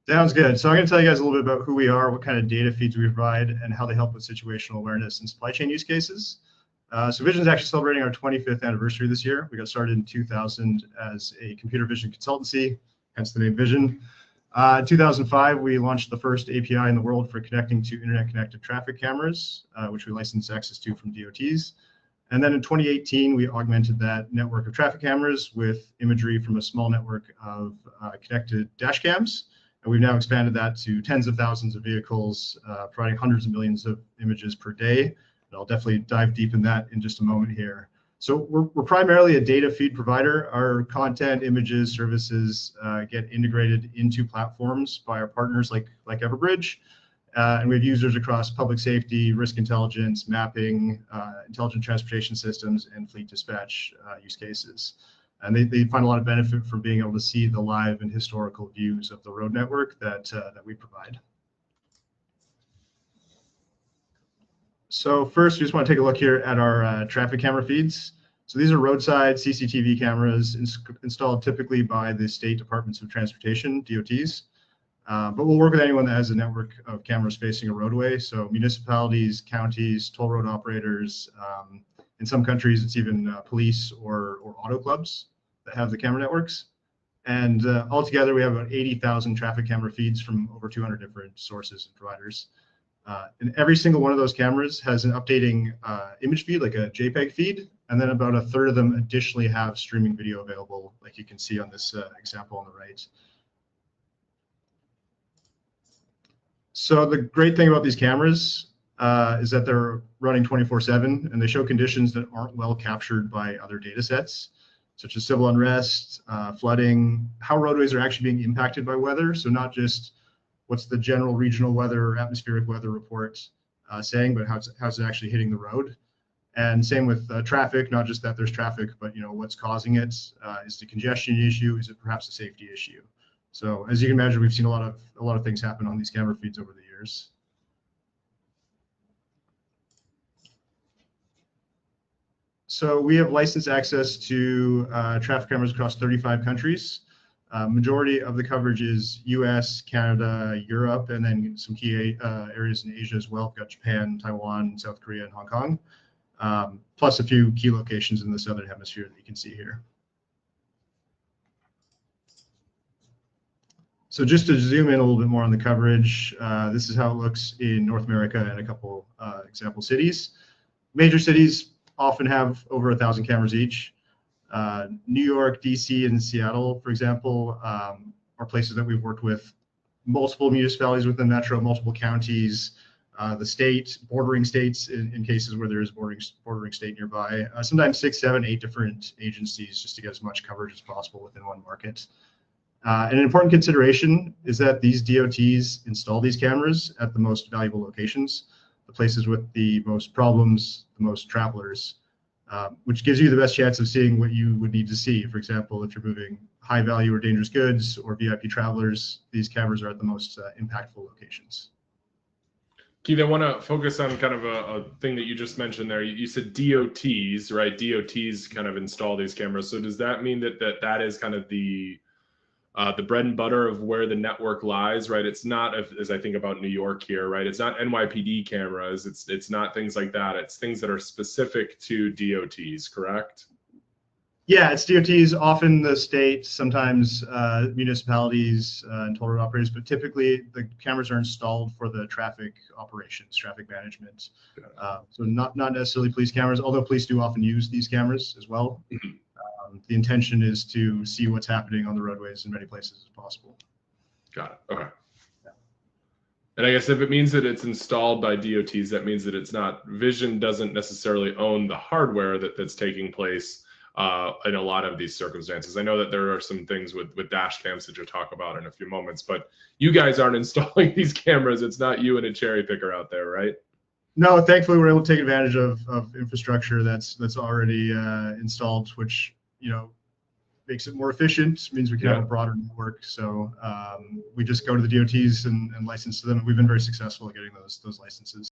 Sounds good. So I'm going to tell you guys a little bit about who we are, what kind of data feeds we provide, and how they help with situational awareness and supply chain use cases. So Vizzion is actually celebrating our 25th anniversary this year. We got started in 2000 as a computer vision consultancy, hence the name Vizzion. In 2005, we launched the first API in the world for connecting to internet-connected traffic cameras, which we licensed access to from DOTs. And then in 2018, we augmented that network of traffic cameras with imagery from a small network of connected dash cams. And we've now expanded that to tens of thousands of vehicles, providing hundreds of millions of images per day. And I'll definitely dive deep in that in just a moment here. So we're primarily a data feed provider. Our content, images, services get integrated into platforms by our partners like Everbridge. And we have users across public safety, risk intelligence, mapping, intelligent transportation systems, and fleet dispatch use cases. And they find a lot of benefit from being able to see the live and historical views of the road network that we provide. So first, we just want to take a look here at our traffic camera feeds. So these are roadside CCTV cameras installed typically by the state departments of transportation, DOTs. But we'll work with anyone that has a network of cameras facing a roadway. So municipalities, counties, toll road operators. In some countries, it's even police or auto clubs that have the camera networks. And altogether, we have about 80,000 traffic camera feeds from over 200 different sources and providers. And every single one of those cameras has an updating image feed, like a JPEG feed. And then about a third of them additionally have streaming video available, like you can see on this example on the right. So the great thing about these cameras is that they're running 24/7, and they show conditions that aren't well captured by other data sets, such as civil unrest, flooding, how roadways are actually being impacted by weather. So not just what's the general regional weather or atmospheric weather report saying, but how's it actually hitting the road. And same with traffic, not just that there's traffic, but what's causing it. Is it a congestion issue? Is it perhaps a safety issue? So as you can imagine, we've seen a lot of things happen on these camera feeds over the years. So we have licensed access to traffic cameras across 35 countries. Majority of the coverage is US, Canada, Europe, and then some key areas in Asia as well. We've got Japan, Taiwan, South Korea, and Hong Kong, plus a few key locations in the Southern Hemisphere that you can see here. So just to zoom in a little bit more on the coverage, this is how it looks in North America and a couple example cities. Major cities often have over 1,000 cameras each. New York, DC, and Seattle, for example, are places that we've worked with multiple municipalities within Metro, multiple counties, the state, bordering states in cases where there is bordering state nearby, sometimes 6, 7, 8 different agencies just to get as much coverage as possible within one market. And an important consideration is that these DOTs install these cameras at the most valuable locations, the places with the most problems, the most travelers, which gives you the best chance of seeing what you would need to see. For example, if you're moving high value or dangerous goods or VIP travelers, these cameras are at the most impactful locations. Keith, I want to focus on kind of a thing that you just mentioned there. You said DOTs, right? DOTs kind of install these cameras. So does that mean that is kind of the bread and butter of where the network lies, right? It's not, as I think about New York here, right? It's not NYPD cameras. It's not things like that. It's things that are specific to DOTs, correct? Yeah, it's DOTs, often the state, sometimes municipalities and toll road operators, but typically the cameras are installed for the traffic operations, traffic management. So not necessarily police cameras, although police do often use these cameras as well. The intention is to see what's happening on the roadways in many places as possible. Got it. Okay. Yeah. And I guess if it means that it's installed by DOTs, that means that it's not, Vizzion doesn't necessarily own the hardware that's taking place in a lot of these circumstances. I know that there are some things with dash cams that you'll talk about in a few moments, but you guys aren't installing these cameras. It's not you and a cherry picker out there, right? No, thankfully we're able to take advantage of infrastructure that's already installed, which makes it more efficient, means we can have a broader network. So we just go to the DOTs and license to them. We've been very successful at getting those licenses.